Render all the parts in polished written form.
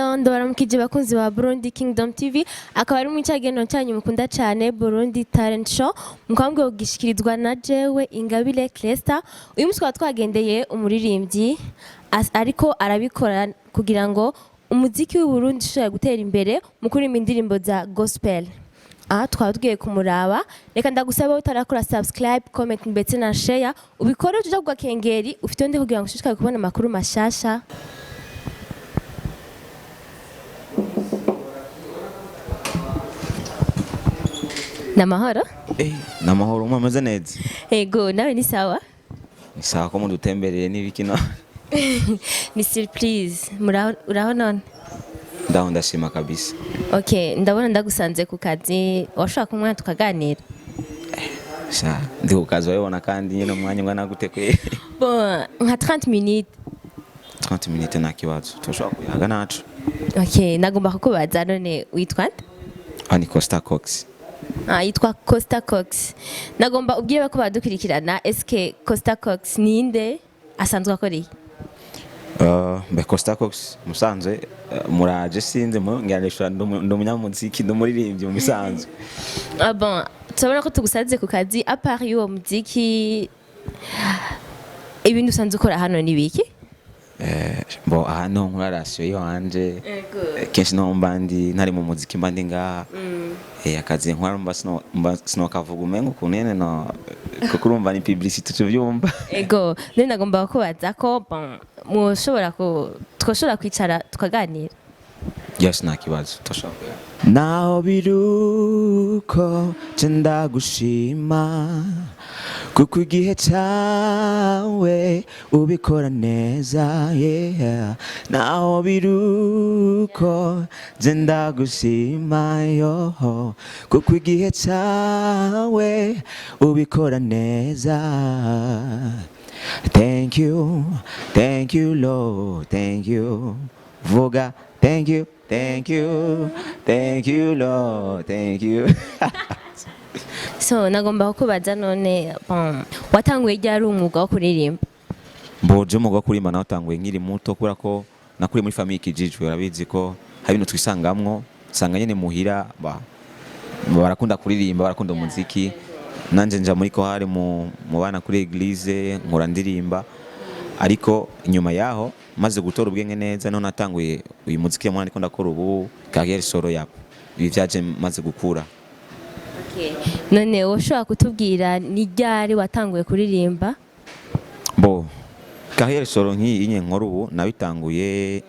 Hello, ndabaramukije bakunzi ba Burundi Kingdom TV. Akaba ari mu cyageno cyanyu mukunda cyane Burundi Talent Show. Mukambwe ugishikirizwa na jewe Ingabire Costa. Uyu munsi twagendeye umuririmbyi ariko arabikora kugira ngo umuziki w'u Burundi ushobore gutera imbere mu kuririmba indirimbo za gospel. Twaba tugiye kumuraba. Reka ndagusaba utarakora subscribe, comment ndetse na share. Ubikore uje kugwa kengeri ufite ndi kugira ngo ushishikare kubona amakuru mashasha. Namahoro? Namahoro umeze neza. Ego, nawe ni sawa? Ni sawa ko mudutembereye n'ibikino. Ni surprise. Uraho none? Ndaho ndashima kabisa. Okay, ndabona ndagusanze ku kazi. Washaka kumwana tukaganira? Ndi ku kazi wabona kandi nyine umwanya ngana gute kwe. Bon, nka 30 minutes. 30 minutes nta kibazo. Tushobora kuyaga nacu. Okay, nagomba kukubaza none witwa nde? Ani Costa Cox. Yitwa Costa Cox. Nagomba ubwire ko badukurikirana SK Costa Cox ninde asanzwe akora Be Costa Cox musanzwe muraje sinze mu ngiranishura ndumunyamuziki ndumuririmbyi mu misanzwe. Bon, tubona ko tugusaze ku kazi a part y'uwo muziki ibintu usanzwe ukora hano ni biki? Bo hano nkora ratio yo hanje. Kenshi no mbandi ntari mu muziki mbandi nga. Akazi nkora sino kavuga umengo kunene no kukurumva ni publicity tuvyumva. Ego, none nagomba kubaza ko mushobora twoshobora kwicara tukaganira. Yes, nta kibazo toshobora. Naho biruko cenda gushima kuko igihe cyawe ubikora neza, yeah. Naho biruko cenda gushima yo kuko igihe cyawe ubikora neza. Thank you Lord, thank you. Vuga, thank you Lord, thank you. So nagomba kubaza none watanguye ryari umwuga wo kuririmba? Mboje umwuga wo kuririmba natanguye nkiri muto kubera ko nakuri muri famille kijijwe, urabizi ko hari ibintu twisangamwo sanga nyene muhira barakunda kuririmba, barakunda umuziki. Nanje nja muri ko hari mu bana kuri eglise nkora ndirimba, ariko inyuma yaho maze gutora ubwenge neza no natanguye uyu muziki ya mwana ko ndakora ubu carrière solo yapo. Ibi vyaje maze gukura. Okay. None woshobora kutubwira ni ryari watanguye kuririmba? Bo carrière solo nk'iyi nye nkora ubu nabitanguye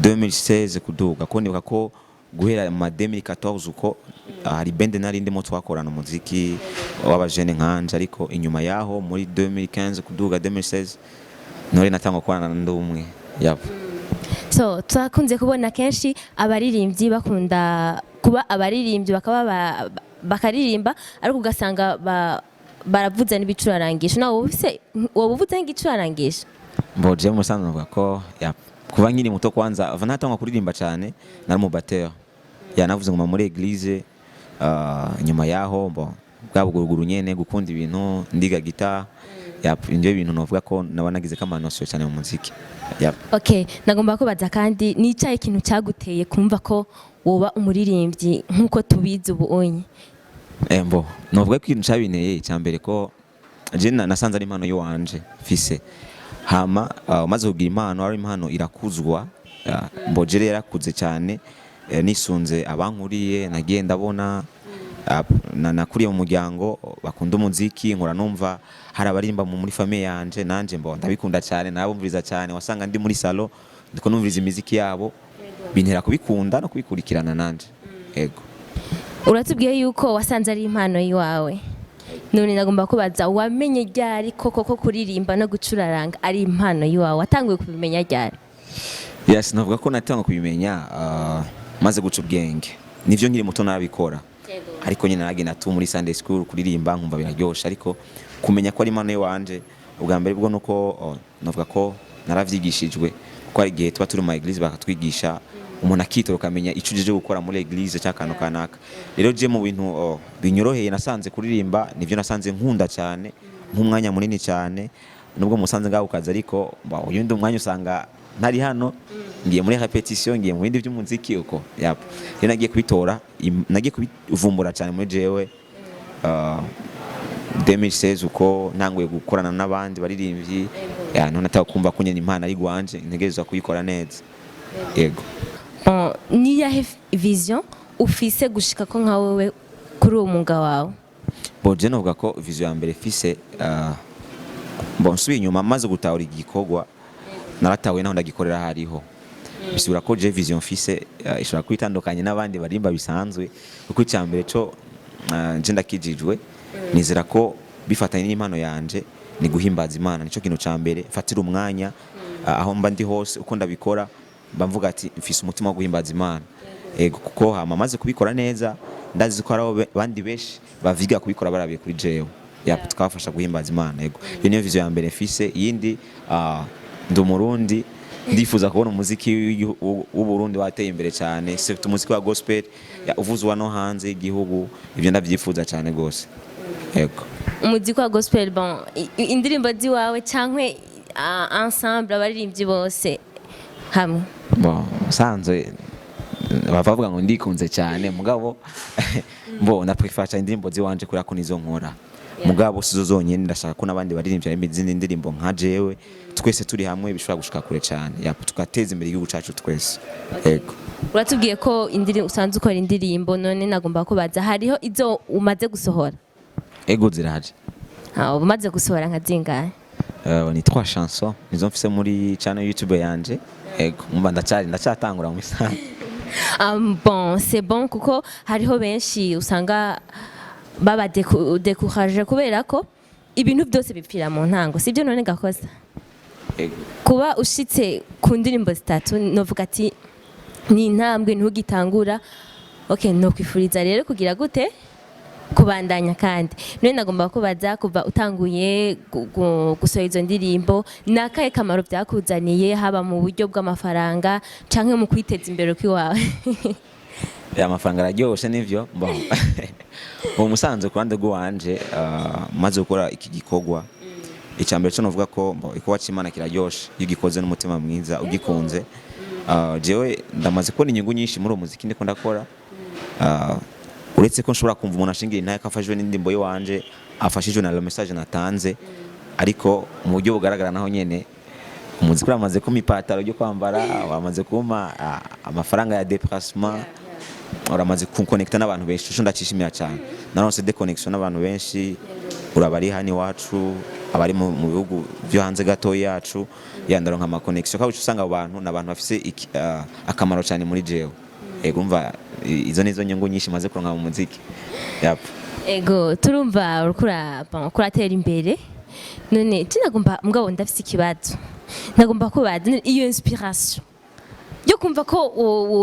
2016 kuduga ko nibuka ko guhera mu 2014 uko hari band narindi mo twakorana umuziki w'abajene nkanje, ariko inyuma yaho muri 2015 kuduga 2016 nore natangwa kwana ndumwe yapo. So twakunze kubona kenshi abaririmbyi bakunda kuba abaririmbyi bakaba bakaririmba ariko ugasanga baravuza n'ibicurarangisho. Nawe wobuvuza n'igicurarangisho? Mboje musanzwe navuga ko kuva nkiri muto kwanza ava natangwa kuririmba cyane nari mu batteur. Navuze ngoma muri eglise, nyuma yaho bwabuguruguru nyene gukunda ibintu ndiga guitar. Indyo ibintu novuga ko nabanagize kamanosyo cyane mu muziki. Okay, nagomba kubaza kandi ni cyaye ikintu cyaguteye kumva ko woba umuririmbyi nkuko tubizi ubu onye? Novuga ko ikintu cyabineye cyambere ko je nasanze ari impano yo wanje fise. Hama maze kugira impano, ari impano irakuzwa. Mboje rero yarakuze cyane, nisunze abankuriye nagiye ndabona nakuriye mu muryango bakunda umuziki, nkora numva hari abarimba muri famille yanje, nanje ndabikunda cyane, nabumviriza cyane. Wasanga ndi muri salon ndiko numviriza imiziki yabo, bintera kubikunda no kubikurikirana nanje. Ego. Uratubwiye yuko wasanze ari impano yiwawe. None nagomba kubaza wamenye ryari koko ko kuririmba no gucuraranga ari impano yiwawe? Watanguye kubimenya ryari? Yes, navuga ko natanguye kubimenya maze guca ubwenge. Nivyo nkiri muto nabikora. Ariko nyine nagenda tu muri Sunday school kuririmba nkumva biraryosha, ariko kumenya ko ari impano yiwanje ubwa mbere bwo nuko navuga ko naravyigishijwe ko ari gihe tuba turi mu eglise bakatwigisha umuntu akitoro kamenya icujije gukora muri eglise cyakano kanaka. Rero je mu bintu binyoroheye nasanze kuririmba nivyo nasanze nkunda cyane nk'umwanya munini cyane, nubwo musanze ngaho kaza, ariko uyundi umwanya usanga ntari hano ngiye muri repetition ngiye mu bindi by'umuziki uko yap rero nagiye kubitora nagiye kubivumbura cyane muri jewe 2016 uko nanguye gukorana n'abandi baririmbyi none nataka kumva ko nyene impano ari gwanje ntegerezwa kuyikora neza yego ni yahe vision ufise gushika ko nka wewe kuri uwo mwuga wawe? Je novuga ko vision ya mbere fise nsubiye inyuma maze gutahura igikorwa naratawe naho ndagikorera hariho bisubira ko je vision fise ishobora kwitandukanye n'abandi barimba bisanzwe kuko icyambere cyo je ndakijijwe nizera ko bifatanye n'impano yanje ni guhimbaza Imana nico kintu cyambere fatira umwanya aho mba ndi hose uko ndabikora mvuga ati mfise umutima wo guhimbaza Imana ego kuko hamaze kubikora neza ndazi ko ari abandi benshi baviga kubikora barabiye kuri jewe tukafasha guhimbaza Imana ego iyo niyo vision ya mbere mfise yindi ndi umurundi ndifuza kubona umuziki w'u Burundi wateye imbere cyane surtout umuziki wa gospel uvuzwa no hanze igihugu ibyo ndavyifuza cyane gose ego umuziki wa gospel bon indirimbo ziwawe cankwe ensemble abaririmbyi bose hamwe bon sanzwe bavuga ngo ndikunze cyane mugabo bo na prefer indirimbo ziwanje kuri ako nizo nkora mugabo sizo zonyene ndashaka ko nabandi baririmbye imizindi ndirimbo nka jewe twese turi hamwe bishobora gushika kure cyane tukateza imbere igihugu cyacu twese ego uratubwiye ko indirimbo usanzwe ukora indirimbo none nagomba ko baza hariho izo umaze gusohora ego ziraje umaze gusohora nka zingahe? ni 3 chansons nizo mfise muri channel YouTube yanje ego mba ndacyatangura mu misana bon c'est bon kuko hariho benshi usanga baba découragé kubera ko ibintu byose bipfira mu ntango sibyo none gakosa kuba ushitse ku ndirimbo zitatu novuga ati ni intambwe ntugitangura okay no kwifuriza rero kugira gute kubandanya kandi none nagomba kubaza kuva utanguye gusohora izo ndirimbo nakaye kamaro byakuzaniye haba mu buryo bw'amafaranga canke mu kwiteza imbere kwiwawe? amafaranga araryoshe nivyo bon uwo musanze ku ruhande rw'uwanje maze gukora iki gikorwa icyambere cyo novuga ko ikorwa cy'Imana kiraryoshe iyo gikoze n'umutima mwiza ugikunze jewe ndamaze kubona inyungu nyinshi muri uwo muziki ndiko ndakora uretse ko nshobora kumva umuntu ashingira intaye kafashijwe n'indimbo y'uwanje afashijwe na message natanze ariko mu buryo bugaragara naho nyene umuziki uramaze kuma ipataro ryo kwambara wamaze kuma amafaranga ya déplacement uramaze kuconnecta n'abantu benshi cyo ndakishimira cyane naronse déconnexion n'abantu benshi urabari hani wacu abari mu bihugu byo hanze gato yacu yandaro nka ma connexion kabucu usanga abantu n'abantu bafise akamaro cyane muri jewe ego umva izo nizo nyungu nyinshi maze kuronka mu muziki ego turumva kuratera imbere none tinagomba mugabo ndafise ikibazo nagomba kubaza iyo inspiration yo kumva ko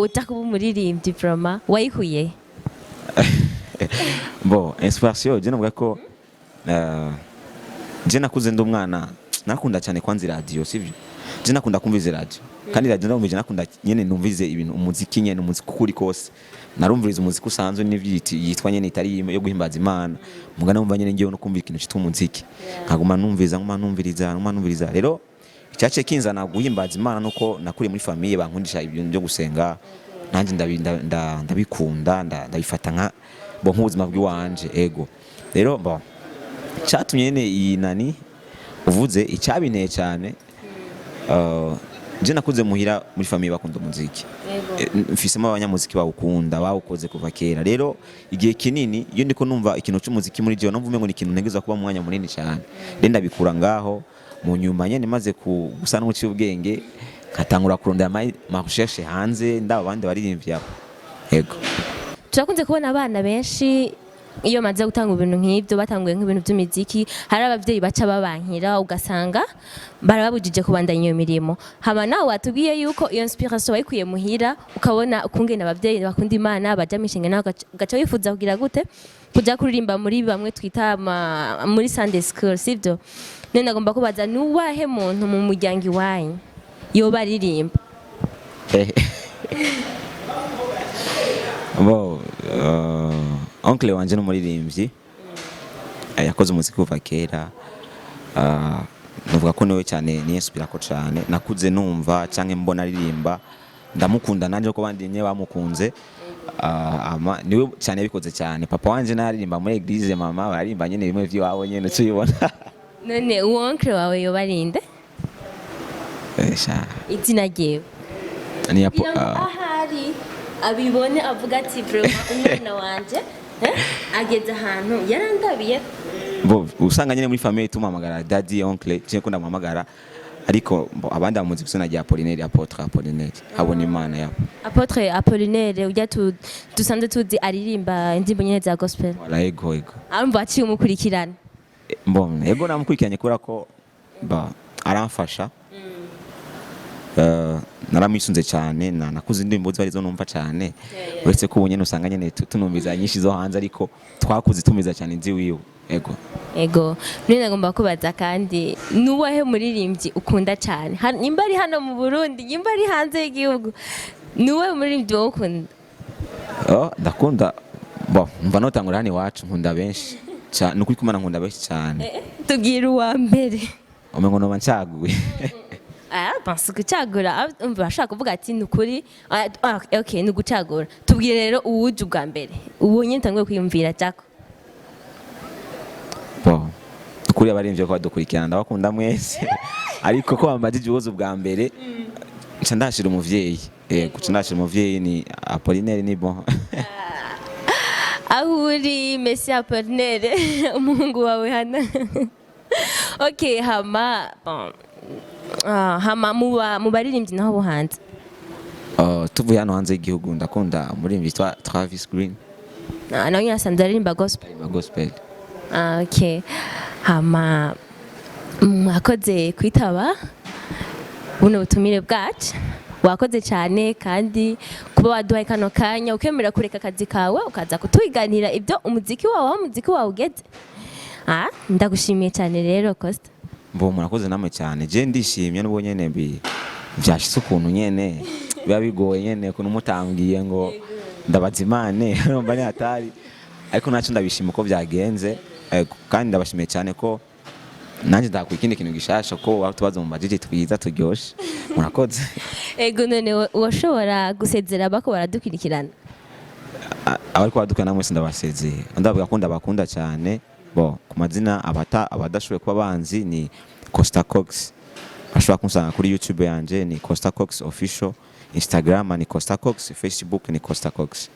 utaka umuririmbyi vraiment wayikuye bon inspiration je navuga ko je nakuze ndi umwana nakunda cyane kwanza radio sivyo je nakunda kumviza radio kandi radio ndumvije nakunda nyene numvize ibintu umuziki nyene umuziki kuri kose narumviriza umuziki usanzwe n'ivyiti yitwa nyene itari yo guhimbaza Imana mugana numva nyene ngiye no kumva ikintu cyitwa umuziki nkaguma numviriza rero icyace kinzana guhimbaza Imana nuko nakuri muri famille bankundisha ibintu byo gusenga nanjye ndabikunda ndabifata nka bo nk'ubuzima bw'iwanje ego rero bon cyatumye nyene iyi nani uvuze icyabineye cyane je nakuze muhira muri famille bakunda umuziki mfisemo abanyamuziki bawukunda bawukoze kuva kera rero igihe kinini iyo ndiko numva ikintu cy'umuziki muri je numva ngo ni ikintu ntegeza kuba mu mwanya munini cyane renda bikura ngaho mu nyuma nyene maze gusa n'umuci ubwenge katangura kurondera ma recherche hanze ndaba abandi baririmbyi yabo yego turakunze kubona abana benshi iyo maze gutanga ibintu nk'ibyo batanguye nk'ibintu by'imiziki hari abavyeyi baca babankira ugasanga barababujije kubandanya iyo mirimo hama nawe watubwiye yuko iyo inspiration wayikuye muhira ukabona ukungena abavyeyi bakunda Imana baja mishinga nawe gaca wifuza kugira gute kuja kuririmba muri bamwe twita muri Sunday school sivyo none nagomba kubaza nuwahe muntu mu muryango iwanyu yo baririmba bo oncle wanje n'umuririmbyi yakoze umuziki kuva kera novuga ko niwe cyane niyespira ko cyane nakuze numva cyangwa mbona aririmba ndamukunda nanje ko bandi nye bamukunze ama niwe cyane bikoze cyane papa wanje naririmba muri eglise mama baririmba nyene bimwe vy'iwabo nyene tuyibona none uwonkre wawe yobarinde izina ryewe ni ahari abibone avuga ati vraiment umwana wanje ageze ahantu yarandabiye bo usanga nyene muri famille tumamagara daddy oncle cyo kunda mamagara ariko abandi bamuzi kusana rya Apollinaire abona imana yapo Apotre Apollinaire ujya dusanze tuzi aririmba indirimbo nyene za gospel wala ego arumva aciye umukurikirana mbona ego namukurikiranye kubera ko aramfasha naramisunze cyane nakuze indirimbo zari zo numva cyane uretse ko ubunyene usanga nyene tunumviza nyinshi zo hanze ariko twakuze tumiza cyane nzi wiwe ego none ngomba kubaza kandi nuwahe muririmbyi ukunda cyane nimba ari hano mu Burundi nimba ari hanze y'igihugu nuwahe muririmbyi wo ukunda ndakunda mva notangura hano iwacu nkunda benshi cyane nukuri kumana nkunda benshi cyane tubwira uwa mbere umengo noba ncaguye pense gucagura umva ashaka kuvuga ati nukuri okay nugucagura tubwire rero uwuje ubwa mbere uwo nyine tangiye kwiyumvira cyako ukuri abarimvye ko badukurikirana ndabakunda mwese ariko ko bambajije ubuzo bwa mbere nca ndashira umuvyeyi ni Apollinaire ni bon ahuri Messi Apollinaire umuhungu wawe hana okay hama mu baririmbyi naho buhanze tuvuye hano hanze y'igihugu ndakunda umuririmbyi yitwa Travis Green nawe yasanze aririmba gospel okay hama mwakoze kwitaba buno butumire bwacu wakoze cyane kandi kuba waduhaye kano kanya ukemera kureka akazi kawe ukaza kutwiganira ibyo umuziki wawe ugeze ndagushimiye cyane rero Costa murakoze namwe cyane je ndishimye n'ubo nyene byashitse ukuntu nyene biba bigoye nyene ko numutangiye ngo ndabazimane mba ni hatari ariko naco ndabishima ko byagenze kandi ndabashimiye cyane ko nanjye ndakora ikindi kintu gishasha ko tubaza mu majiji twiza turyoshe murakoze ego none washobora gusezera bako baradukurikirana abari kwaduka mwese ndabasezeye ndavuga ko ndabakunda cyane ku mazina abadashoboye kuba banzi ni Costa Cox ashobora kunsanga kuri YouTube yanje ni Costa Cox official Instagram ni Costa Cox Facebook ni Costa Cox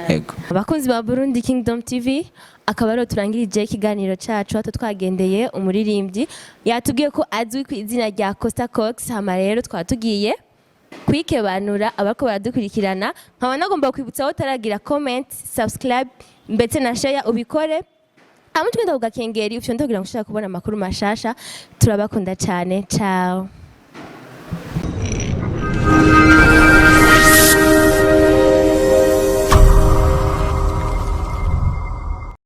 ego abakunzi ba Burundi Kingdom TV akaba rero turangirije ikiganiro cyacu ato twagendeye umuririmbyi yatubwiye ko azwi ku izina rya Costa Cox hama rero twatugiye kwikebanura abako baradukurikirana nkaba nagomba kwibutsa aho taragira comment subscribe mbetse na share ubikore amutwe ndagukengeri ufyo ndagira ngo ushaka kubona amakuru mashasha turabakunda cyane ciao